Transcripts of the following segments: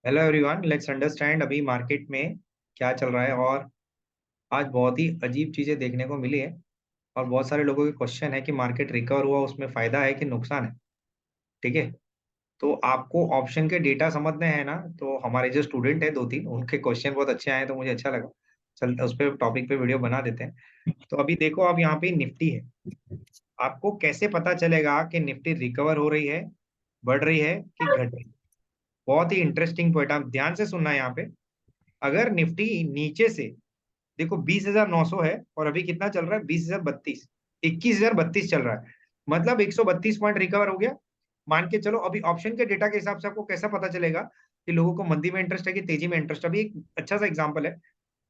Hello everyone, let's understand अभी market में क्या चल रहा है। और आज बहुत ही अजीब चीजें देखने को मिली है। और बहुत सारे लोगों के क्वेश्चन है कि मार्केट रिकवर हुआ, उसमें फायदा है कि नुकसान है। ठीक है। तो आपको ऑप्शन के डेटा समझने हैं ना, तो हमारे जो स्टूडेंट है दो तीन, उनके क्वेश्चन बहुत अच्छे आए तो मुझे अच्छा लगा। चल उस पर टॉपिक पे वीडियो बना देते हैं। तो अभी देखो, अब यहाँ पे निफ्टी है। आपको कैसे पता चलेगा कि निफ्टी रिकवर हो रही है, बढ़ रही है कि घट रही है? बहुत ही इंटरेस्टिंग पॉइंट, आप ध्यान से सुनना यहाँ पे। अगर निफ्टी नीचे से, देखो 20,900 है और अभी कितना चल रहा है, 20,032, 21,032 चल रहा है। मतलब 132 पॉइंट रिकवर हो गया। मान के चलो, अभी ऑप्शन के डेटा के हिसाब से आपको कैसा पता चलेगा कि लोगों को मंदी में इंटरेस्ट है कि तेजी में इंटरेस्ट। अभी एक अच्छा सा एग्जांपल है।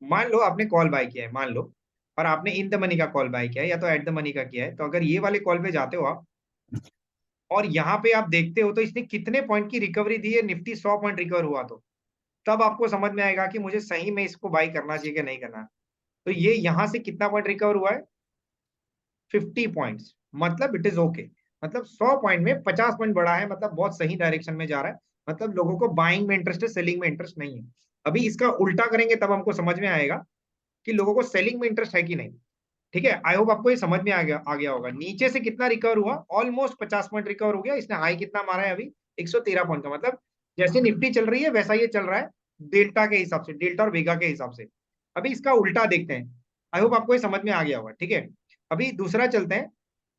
मान लो आपने कॉल बाय किया है, मान लो, और आपने इन द मनी का कॉल बाय किया है या तो एट द मनी का किया है। तो अगर ये वाले कॉल पे जाते हो आप और यहाँ पे आप देखते हो तो इसने कितने पॉइंट की रिकवरी दी है, निफ्टी 100 पॉइंट रिकवर हुआ, तो तब आपको समझ में आएगा कि मुझे सही में इसको बाय करना चाहिए कि नहीं करना। तो ये यहां से कितना पॉइंट रिकवर हुआ है, 50 पॉइंट्स। मतलब इट इज ओके। मतलब 100 पॉइंट में 50 पॉइंट बढ़ा है, मतलब बहुत सही डायरेक्शन में जा रहा है। मतलब लोगों को बाइंग में इंटरेस्ट है, सेलिंग में इंटरेस्ट नहीं है। अभी इसका उल्टा करेंगे तब हमको समझ में आएगा कि लोगों को सेलिंग में इंटरेस्ट है कि नहीं। ठीक है, आई होप आपको ये समझ में आ गया होगा। नीचे से कितना रिकवर हुआ, ऑलमोस्ट 50 पॉइंट रिकवर हो गया। इसने हाई कितना मारा है अभी, 113 पॉइंट का। मतलब जैसे निफ्टी चल रही है वैसा ये चल रहा है, डेल्टा के हिसाब से, डेल्टा और वेगा के हिसाब से। अभी इसका उल्टा देखते हैं। आई होप आपको ये समझ में आ गया होगा। ठीक है, अभी दूसरा चलते हैं।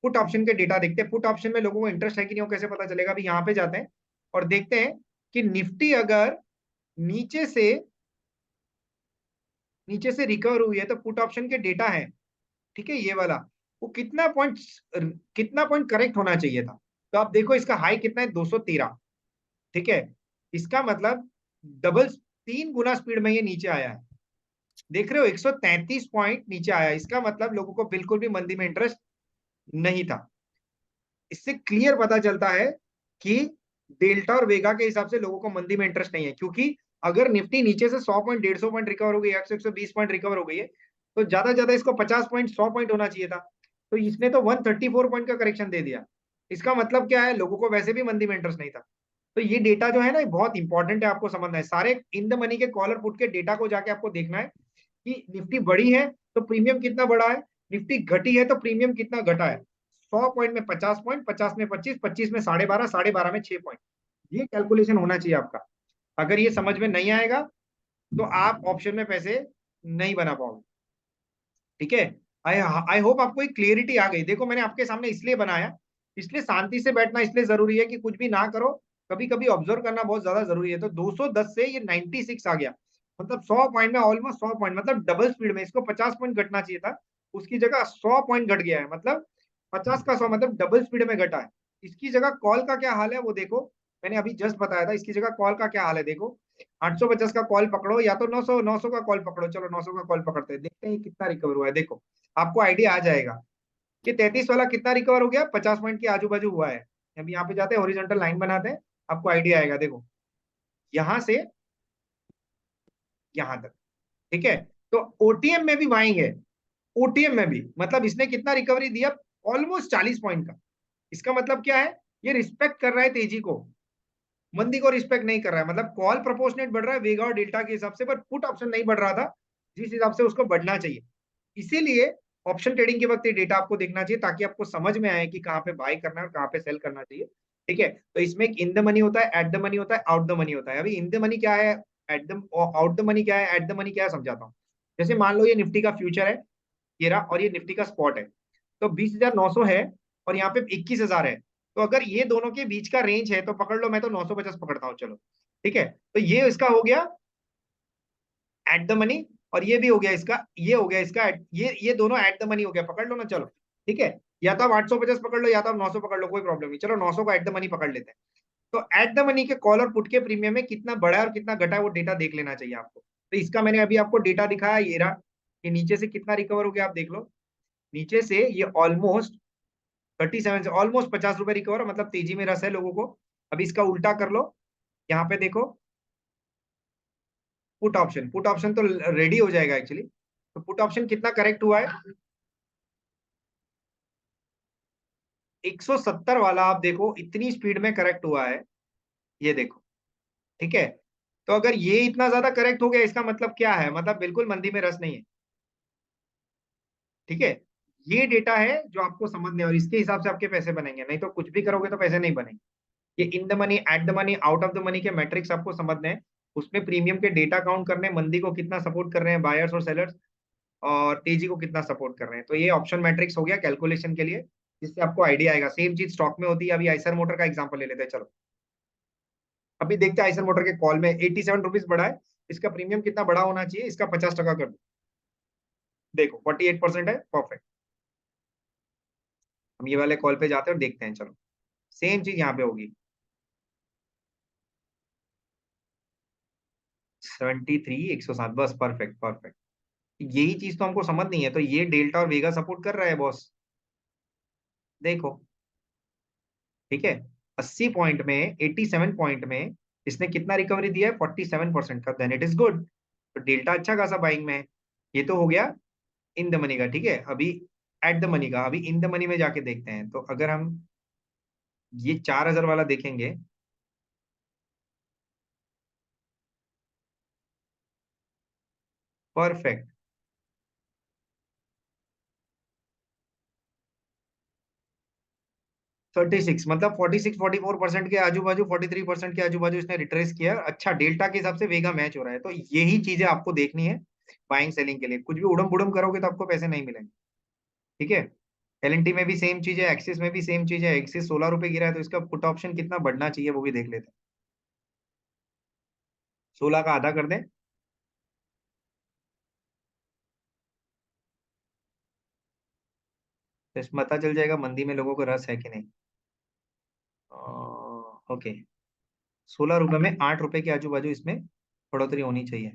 पुट ऑप्शन के डेटा देखते हैं। पुट ऑप्शन में लोगों को इंटरेस्ट है कि नहीं, वो कैसे पता चलेगा। अभी यहाँ पे जाते हैं और देखते हैं कि निफ्टी अगर नीचे से नीचे से रिकवर हुई है तो पुट ऑप्शन के डेटा है। ठीक है, ये वाला, वो कितना पॉइंट करेक्ट होना चाहिए था। तो आप देखो इसका हाई कितना है, 213। ठीक है, इसका मतलब डबल, 3 गुना स्पीड में ये नीचे आया है। देख रहे हो, 133 पॉइंट नीचे आया है। इसका मतलब लोगों को बिल्कुल भी मंदी में इंटरेस्ट नहीं था। इससे क्लियर पता चलता है कि डेल्टा और वेगा के हिसाब से लोगों को मंदी में इंटरेस्ट नहीं है। क्योंकि अगर निफ्टी नीचे से 100 पॉइंट, 150 पॉइंट रिकवर हो गई, 120 पॉइंट रिकवर हो गई है, तो ज्यादा ज्यादा इसको 50 पॉइंट, 100 पॉइंट होना चाहिए था। तो इसने तो 134 पॉइंट का करेक्शन दे दिया। इसका मतलब क्या है, लोगों को वैसे भी मंदी में इंटरेस्ट नहीं था। तो ये डेटा जो है ना, ये बहुत इंपॉर्टेंट है, आपको समझना है। सारे इन द मनी के कॉलर पुट के डेटा को जाके आपको देखना है कि निफ्टी बढ़ी है तो प्रीमियम कितना बढ़ा है, निफ्टी घटी है तो प्रीमियम कितना घटा है। 100 पॉइंट में 50 पॉइंट, 50 में 25, 25 में 12.5, 12.5 में 6 पॉइंट। ये कैलकुलेशन होना चाहिए आपका। अगर ये समझ में नहीं आएगा तो आप ऑप्शन में पैसे नहीं बना पाओगे। ठीक है, आई आई होप आपको एक क्लियरिटी आ गई। देखो मैंने आपके सामने इसलिए बनाया, इसलिए शांति से बैठना इसलिए जरूरी है कि कुछ भी ना करो। कभी कभी ऑब्जर्व करना बहुत ज्यादा जरूरी है। तो 210 से ये 96 आ गया। मतलब 100 पॉइंट में, ऑलमोस्ट 100 पॉइंट, मतलब डबल स्पीड में। इसको 50 पॉइंट घटना चाहिए था, उसकी जगह 100 पॉइंट घट गया है। मतलब 50 का 100, मतलब डबल स्पीड में घटा है। इसकी जगह कॉल का क्या हाल है वो देखो। मैंने अभी जस्ट बताया था, इसकी जगह कॉल का क्या हाल है देखो। 850 का कॉल पकड़ो या तो 900, 900 का कॉल पकड़ो। चलो 900 का कॉल पकड़ते हैं, देखते हैं कितना रिकवर हुआ है। देखो आपको आइडिया आ जाएगा कि 33 वाला कितना रिकवर हो गया, 50 पॉइंट के आजू बाजू हुआ है। अभी यहाँ पे जाते हैं, हॉरिजॉन्टल लाइन बनाते हैं, आपको आइडिया आएगा। देखो यहां से यहां तक। ठीक है, तो ओटीएम में भी बाइंग है। ओटीएम में भी, मतलब इसने कितना रिकवरी दिया, ऑलमोस्ट 40 पॉइंट का। इसका मतलब क्या है, ये रिस्पेक्ट कर रहा है तेजी को, मंदी को रिस्पेक्ट नहीं कर रहा है। मतलब कॉल प्रोपोर्शनेट बढ़ रहा है वेगा और डेल्टा के हिसाब से, पर पुट ऑप्शन नहीं बढ़ रहा था जिस हिसाब से उसको बढ़ना चाहिए। इसीलिए ऑप्शन ट्रेडिंग के वक्त ये डेटा आपको देखना चाहिए, ताकि आपको समझ में आए कि कहाँ पे बाय करना है और कहाँ पे सेल करना चाहिए। ठीक है, तो इसमें एक इन द मनी होता है, एट द मनी होता है, आउट द मनी होता है। अभी इन द मनी क्या है, at the out the money क्या है, एट द मनी क्या है, समझाता हूँ। जैसे मान लो ये निफ्टी का फ्यूचर है, ये रहा, और ये निफ्टी का स्पॉट है। तो 20,900 है और यहाँ पे 21,000 है। तो अगर ये दोनों के बीच का रेंज है तो पकड़ लो, मैं तो 950 पकड़ता हूँ, चलो। ठीक है, तो ये इसका हो गया एट द मनी, और ये भी हो गया इसका, ये हो गया इसका ये दोनों एट द मनी हो गया, पकड़ लो ना, चलो। ठीक है, या तो आप 850 पकड़ लो या तो आप 900 पकड़ लो, कोई प्रॉब्लम नहीं। चलो 900 को एट द मनी पकड़ लेते हैं। तो एट द मनी के कॉल और पुट के प्रीमियम में कितना बढ़ा है और कितना घटा है, वो डेटा देख लेना चाहिए आपको। तो इसका मैंने अभी आपको डेटा दिखाया, ये रहा कि नीचे से कितना रिकवर हो गया, आप देख लो। नीचे से ये ऑलमोस्ट 37 से ऑलमोस्ट 50 रुपए रिकवर, मतलब तेजी में रस है लोगों को। अभी इसका उल्टा कर लो, यहाँ पे देखो, पुट ऑप्शन तो रेडी हो जाएगा एक्चुअली। तो पुट ऑप्शन कितना करेक्ट हुआ है, 170 वाला। आप देखो इतनी स्पीड में करेक्ट हुआ है, ये देखो। ठीक है, तो अगर ये इतना ज्यादा करेक्ट हो गया, इसका मतलब क्या है? मतलब बिल्कुल मंदी में रस नहीं है। ठीक है, ये डेटा है जो आपको समझने, और इसके हिसाब से आपके पैसे बनेंगे, नहीं तो कुछ भी करोगे तो पैसे नहीं बनेंगे। ये in the money, at the money, out of the money के मैट्रिक्स आपको समझने हैं। उसमें प्रीमियम के डेटा काउंट करने हैं, मंदी को कितना सपोर्ट कर रहे हैं बायर्स और सेलर्स, और तेजी को कितना सपोर्ट कर रहे हैं। तो ये ऑप्शन मैट्रिक्स हो गया कैलकुलेशन के लिए, जिससे आपको आइडिया आएगा। सेम चीज स्टॉक में होती है। अभी आइसर मोटर का एग्जांपल ले लेते हैं, चलो अभी देखते हैं। आइसर मोटर के कॉल में 87 रुपीज बढ़ा है, इसका प्रीमियम कितना बड़ा होना चाहिए? इसका 50% कर दो। देखो 48% है, परफेक्ट। हम ये वाले कॉल पे जाते हैं और देखते हैं, चलो सेम चीज यहाँ पे होगी। 73, 107, बस परफेक्ट परफेक्ट। यही चीज तो हमको समझ नहीं है। तो ये डेल्टा और वेगा सपोर्ट कर रहा है बॉस, देखो। ठीक है, 80 पॉइंट में, 87 पॉइंट में इसने कितना रिकवरी दिया है? 47% का। Then it is good. तो डेल्टा अच्छा खासा बाइंग में है। ये तो हो गया इन द मनी का। ठीक है, अभी एट द मनी का। अभी इन द मनी में जाके देखते हैं। तो अगर हम ये 4000 वाला देखेंगे, परफेक्ट। 36, मतलब 46, 44% के आजू बाजू, 43% के आजू बाजू इसने रिट्रेस किया। अच्छा, डेल्टा के हिसाब से वेगा मैच हो रहा है। तो यही चीजें आपको देखनी है बाइंग सेलिंग के लिए। कुछ भी उड़म बुड़म करोगे तो आपको पैसे नहीं मिलेंगे। ठीक है, एलएनटी में भी सेम चीज है, एक्सिस में भी सेम चीज है। एक्सिस 16 रुपए गिरा है, तो इसका पुट ऑप्शन कितना बढ़ना चाहिए वो भी देख लेते हैं। 16 का आधा कर दें, तो इसमें पता चल जाएगा मंदी में लोगों को रस है कि नहीं। ओके, 16 रुपए में 8 रुपए के आजू बाजू इसमें बढ़ोतरी होनी चाहिए।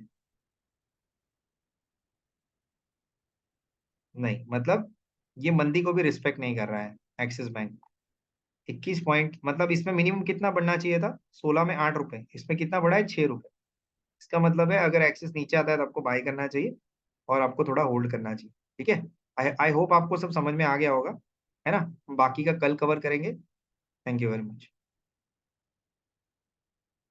नहीं, मतलब ये मंदी को भी रिस्पेक्ट नहीं कर रहा है एक्सिस बैंक। 21 पॉइंट, मतलब इसमें मिनिमम कितना बढ़ना चाहिए था? 16 में 8 रुपए, इसमें कितना बढ़ा है? 6 रुपए। इसका मतलब है अगर एक्सिस नीचे आता है तो आपको बाय करना चाहिए, और आपको थोड़ा होल्ड करना चाहिए। ठीक है, आई आई होप आपको सब समझ में आ गया होगा, है ना? बाकी का कल कवर करेंगे। Thank you very much.